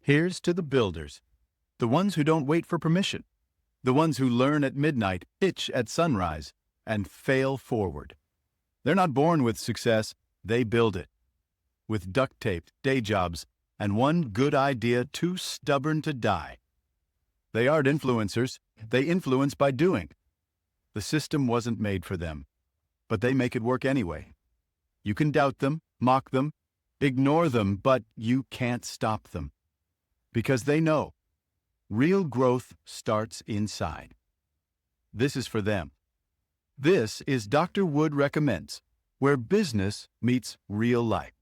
Here's to the builders, the ones who don't wait for permission, the ones who learn at midnight, pitch at sunrise, and fail forward. They're not born with success, they build it. With duct-taped day jobs and one good idea too stubborn to die. They aren't influencers, they influence by doing. The system wasn't made for them, but they make it work anyway. You can doubt them, mock them, ignore them, but you can't stop them. Because they know, real growth starts inside. This is for them. This is Dr. Wood Recommends, where business meets real life.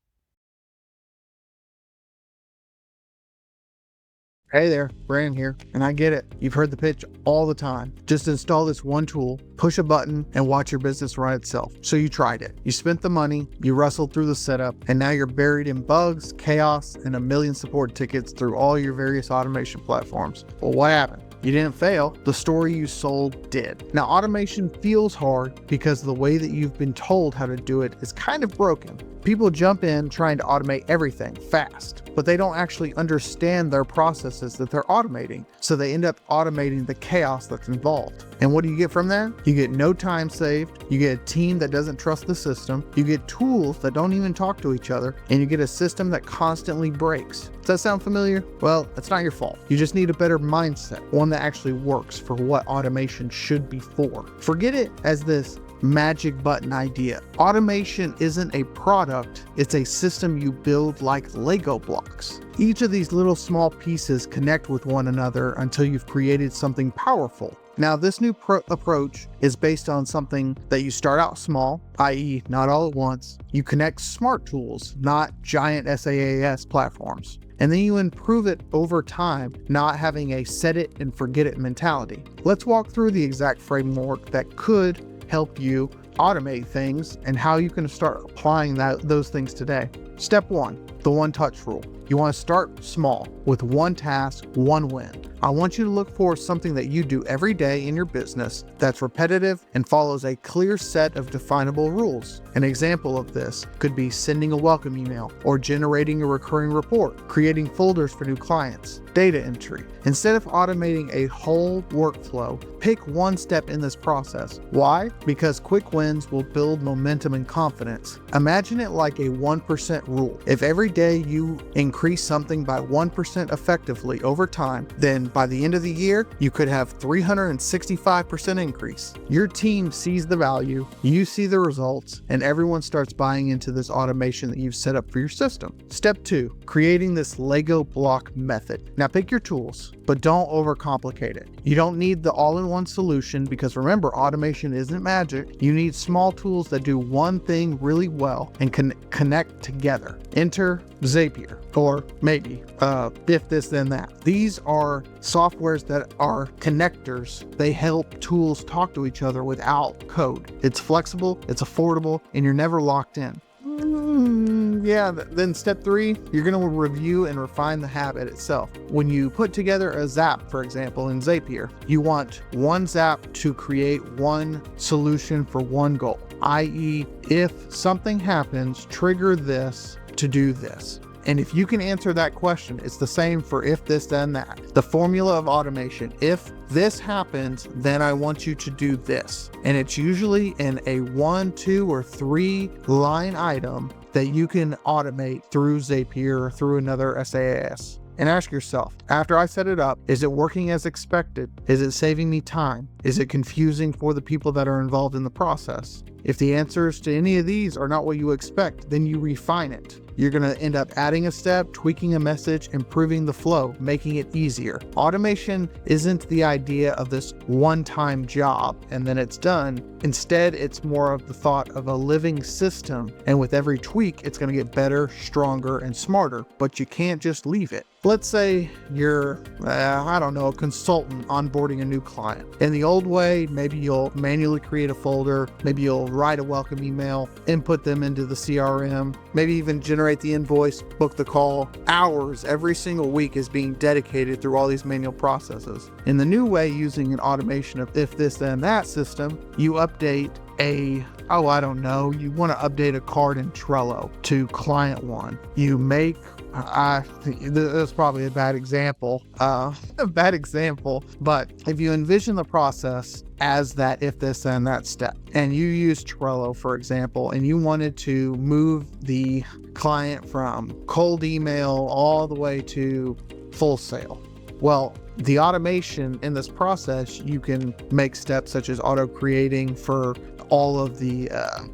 Hey there, Brandon here, and I get it. You've heard the pitch all the time. Just install this one tool, push a button, and watch your business run itself. So you tried it. You spent the money, you wrestled through the setup, and now you're buried in bugs, chaos, and a million support tickets through all your various automation platforms. Well, what happened? You didn't fail, the story you sold did. Now, automation feels hard because the way that you've been told how to do it is kind of broken. People jump in trying to automate everything fast, but they don't actually understand their processes that they're automating. So they end up automating the chaos that's involved. And what do you get from that? You get no time saved, you get a team that doesn't trust the system, you get tools that don't even talk to each other, and you get a system that constantly breaks. Does that sound familiar? Well, it's not your fault. You just need a better mindset, one that actually works for what automation should be for. Forget it as this magic button idea. Automation isn't a product, it's a system you build like Lego blocks. Each of these little small pieces connect with one another until you've created something powerful. Now, this new approach is based on something that you start out small, i.e. not all at once. You connect smart tools, not giant SaaS platforms. And then you improve it over time, not having a set it and forget it mentality. Let's walk through the exact framework that could help you automate things and how you can start applying those things today. Step 1, the one-touch rule. You want to start small with one task, one win. I want you to look for something that you do every day in your business that's repetitive and follows a clear set of definable rules. An example of this could be sending a welcome email or generating a recurring report, creating folders for new clients, data entry. Instead of automating a whole workflow, pick one step in this process. Why? Because quick wins will build momentum and confidence. Imagine it like a 1% rule. If every day you increase something by 1% effectively over time, then by the end of the year, you could have 365% increase. Your team sees the value, you see the results, and everyone starts buying into this automation that you've set up for your system. Step 2, creating this Lego block method. Now pick your tools, but don't overcomplicate it. You don't need the all-in-one solution because remember, automation isn't magic. You need small tools that do one thing really well and can connect together. Enter Zapier, or maybe if this then that. These are softwares that are connectors. They help tools talk to each other without code. It's flexible, it's affordable, and you're never locked in. Then step 3, you're going to review and refine the habit itself. When you put together a Zap, for example, in Zapier, you want one Zap to create one solution for one goal, i.e., if something happens, trigger this to do this. And if you can answer that question, it's the same for if this, then that. The formula of automation, if this happens, then I want you to do this. And it's usually in a 1, 2, or 3 line item that you can automate through Zapier or through another SaaS. And ask yourself, after I set it up, is it working as expected? Is it saving me time? Is it confusing for the people that are involved in the process? If the answers to any of these are not what you expect, then you refine it. You're going to end up adding a step, tweaking a message, improving the flow, making it easier. Automation isn't the idea of this one-time job and then it's done. Instead, it's more of the thought of a living system. And with every tweak, it's going to get better, stronger, and smarter, but you can't just leave it. Let's say you're, a consultant onboarding a new client. In the old way, maybe you'll manually create a folder, maybe you'll write a welcome email, input them into the CRM, maybe even generate the invoice, book the call. Hours every single week is being dedicated through all these manual processes. In the new way, using an automation of if this, then that system, you update you want to update a card in Trello to client 1. You make That's probably a bad example, but if you envision the process as that if this then that step, and you use Trello, for example, and you wanted to move the client from cold email all the way to full sale. Well, the automation in this process, you can make steps such as auto creating for all of the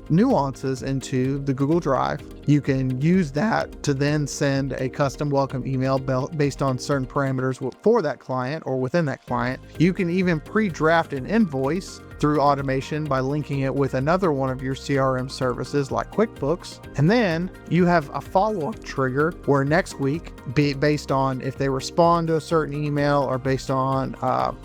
nuances into the Google Drive. You can use that to then send a custom welcome email based on certain parameters for that client or within that client. You can even pre-draft an invoice through automation by linking it with another one of your CRM services like QuickBooks. And then you have a follow-up trigger where next week, based on if they respond to a certain email or based on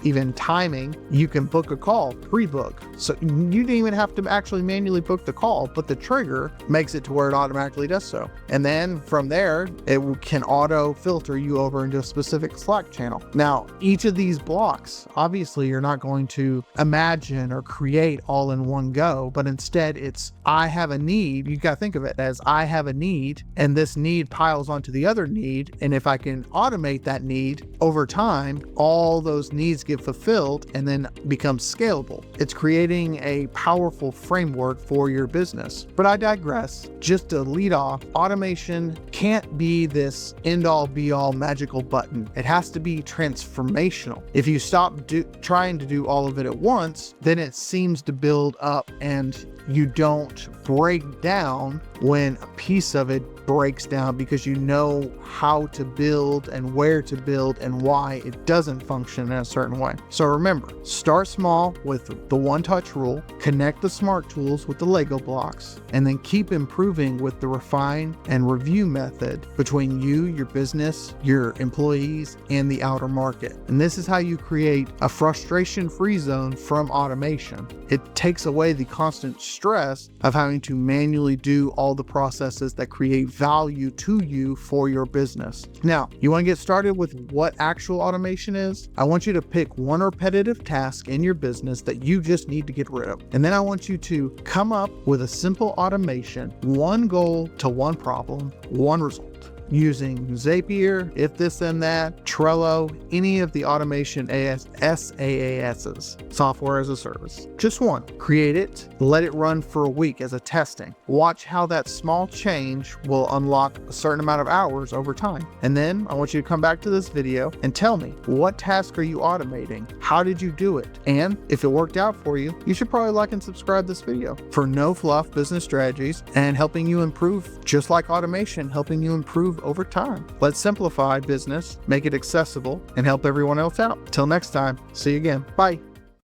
even timing, you can book a call, pre-book. So you didn't even have to actually manually book the call, but the trigger makes it to where it automatically does so. And then from there, it can auto filter you over into a specific Slack channel. Now, each of these blocks, obviously you're not going to imagine or create all in one go, but instead it's, I have a need. You got to think of it as I have a need, and this need piles onto the other need. And if I can automate that need over time, all those needs get fulfilled and then become scalable. It's creating a powerful framework for your business. But I digress. Just to lead off, automation can't be this end all be all magical button. It has to be transformational. If you stop trying to do all of it at once, then it seems to build up and you don't break down when a piece of it breaks down, because you know how to build and where to build and why it doesn't function in a certain way. So remember, start small with the one-touch rule, connect the smart tools with the Lego blocks, and then keep improving with the refine and review method between you, your business, your employees, and the outer market. And this is how you create a frustration-free zone from automation. It takes away the constant stress of having to manually do all the processes that create value to you for your business. Now, you want to get started with what actual automation is? I want you to pick one repetitive task in your business that you just need to get rid of. And then I want you to come up with a simple automation, one goal to one problem, one result. Using Zapier, if this then that, Trello, any of the automation SaaS's, software as a service. Just one. Create it, let it run for a week as a testing. Watch how that small change will unlock a certain amount of hours over time. And then I want you to come back to this video and tell me, what task are you automating? How did you do it? And if it worked out for you, you should probably like and subscribe this video for no fluff business strategies and helping you improve, just like automation, helping you improve over time. Let's simplify business, make it accessible, and help everyone else out. Till next time, see you again. Bye.